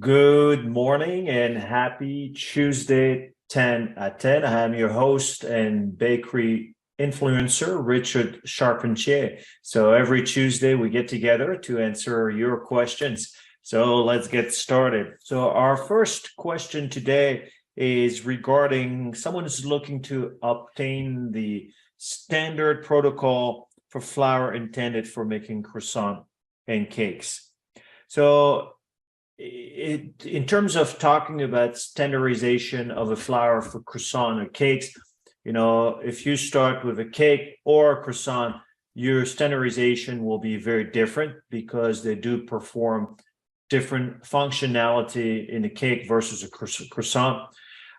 Good morning and happy Tuesday 10 at 10. I am your host and bakery influencer, Richard Charpentier. So every Tuesday we get together to answer your questions. So let's get started. So our first question today is regarding someone who's looking to obtain the standard protocol for flour intended for making croissant and cakes. So in terms of talking about standardization of a flour for croissant or cakes, if you start with a cake or a croissant, your standardization will be very different because they do perform different functionality in a cake versus a croissant.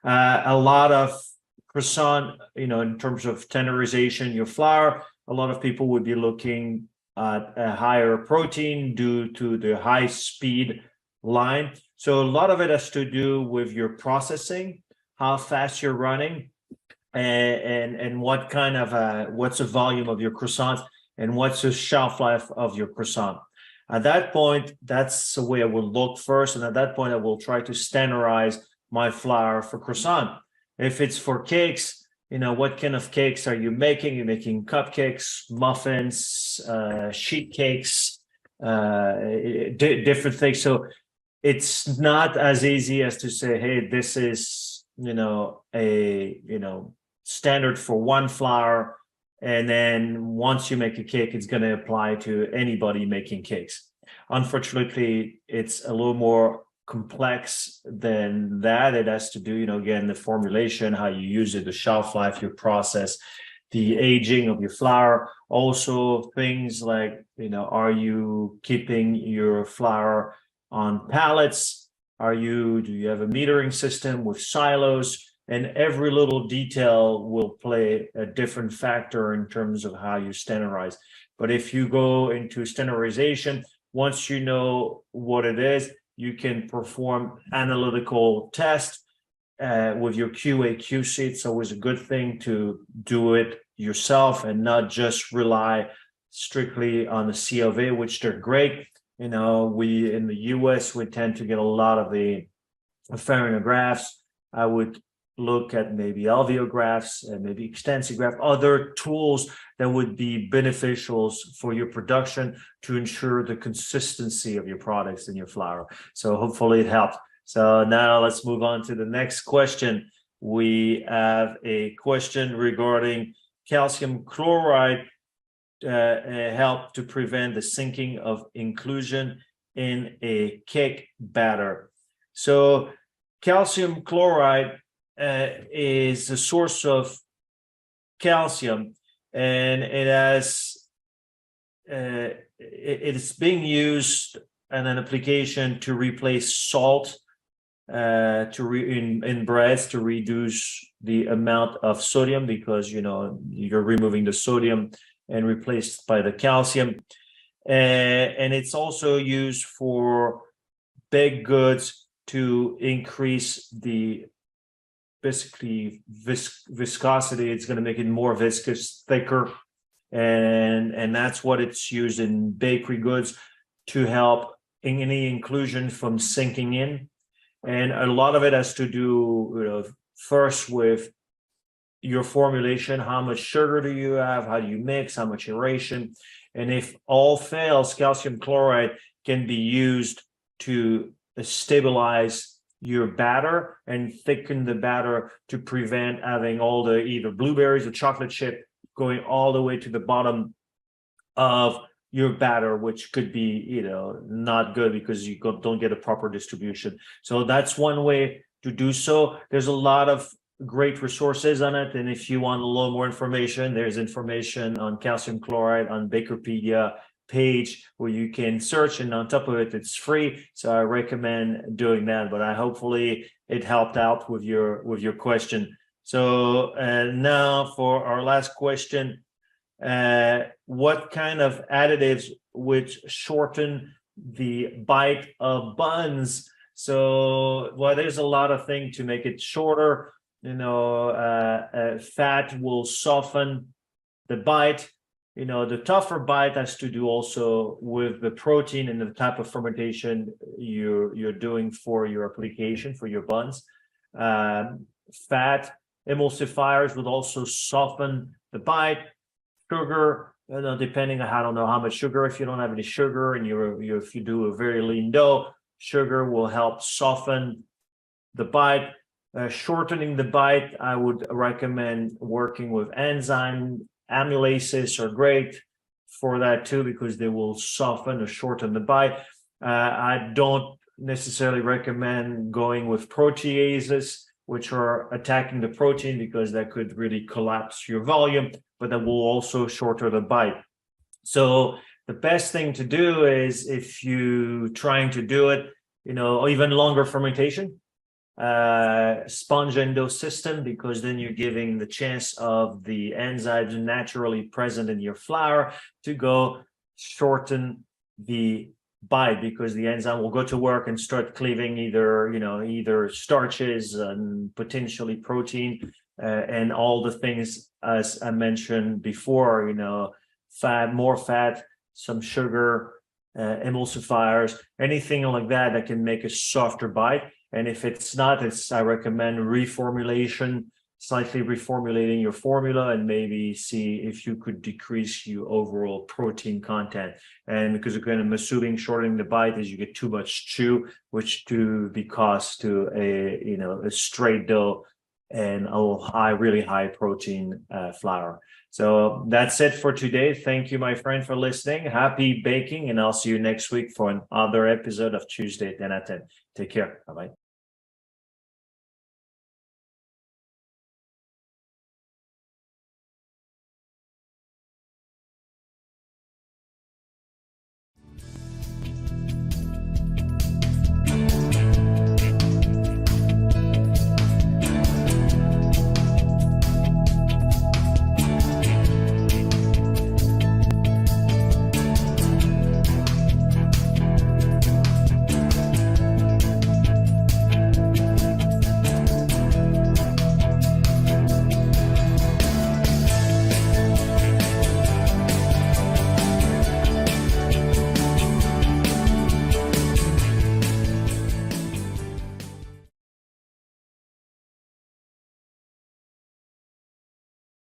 A lot of croissant, in terms of standardization, your flour, a lot of people would be looking at a higher protein due to the high speed line. So a lot of it has to do with your processing, how fast you're running, and what kind of what's the volume of your croissants and what's the shelf life of your croissant. At that point, that's the way I will look first, and at that point I will try to standardize my flour for croissant. If it's for cakes, what kind of cakes are you making? You're making cupcakes, muffins, sheet cakes, different things. So it's not as easy as to say, hey, this is, a, standard for one flour. And then once you make a cake, it's going to apply to anybody making cakes. Unfortunately, it's a little more complex than that. It has to do, again, the formulation, how you use it, the shelf life, your process, the aging of your flour. Also things like, are you keeping your flour on pallets? Do you have a metering system with silos? And every little detail will play a different factor in terms of how you standardize. But if you go into standardization, once you know what it is, you can perform analytical tests with your QA QC. It's always a good thing to do it yourself and not just rely strictly on the C of A, which they're great. We in the US, we tend to get a lot of the farinographs. I would look at maybe alveographs and maybe extensigraph, other tools that would be beneficial for your production to ensure the consistency of your products and your flour. So hopefully it helped. So now let's move on to the next question. We have a question regarding calcium chloride help to prevent the sinking of inclusion in a cake batter. So calcium chloride is a source of calcium, and it's being used in an application to replace salt in breads to reduce the amount of sodium, because you're removing the sodium and replaced by the calcium. And it's also used for baked goods to increase the basically viscosity. It's going to make it more viscous, thicker. And that's what it's used in bakery goods to help in any inclusion from sinking in. And a lot of it has to do first with your formulation. How much sugar do you have? How do you mix? How much aeration? And if all fails, calcium chloride can be used to stabilize your batter and thicken the batter to prevent having all the either blueberries or chocolate chip going all the way to the bottom of your batter, which could be not good because you don't get a proper distribution. So that's one way to do so. There's a lot of great resources on it, and if you want a little more information, there's information on calcium chloride on Bakerpedia page where you can search, and on top of it, it's free. So I recommend doing that. But hopefully it helped out with your question. So now for our last question, what kind of additives which shorten the bite of buns? So there's a lot of things to make it shorter. Fat will soften the bite. The tougher bite has to do also with the protein and the type of fermentation you're doing for your application, for your buns. Fat emulsifiers would also soften the bite. Sugar, depending on, I don't know how much sugar. If you don't have any sugar and if you do a very lean dough, sugar will help soften the bite. Shortening the bite, I would recommend working with enzyme. Amylases are great for that too, because they will soften or shorten the bite. I don't necessarily recommend going with proteases, which are attacking the protein, because that could really collapse your volume, but that will also shorten the bite. So the best thing to do is, if you're trying to do it, even longer fermentation, sponge endo system, because then you're giving the chance of the enzymes naturally present in your flour to go shorten the bite, because the enzyme will go to work and start cleaving either starches and potentially protein, and all the things as I mentioned before, more fat, some sugar, emulsifiers, anything like that can make a softer bite. And if it's not, I recommend reformulation, slightly reformulating your formula, and maybe see if you could decrease your overall protein content. And because again, I'm assuming shortening the bite is you get too much chew, which to be cost to a straight dough and a really high protein flour. So that's it for today. Thank you, my friend, for listening. Happy baking, and I'll see you next week for another episode of Tuesday 10 at 10. Take care. Bye-bye.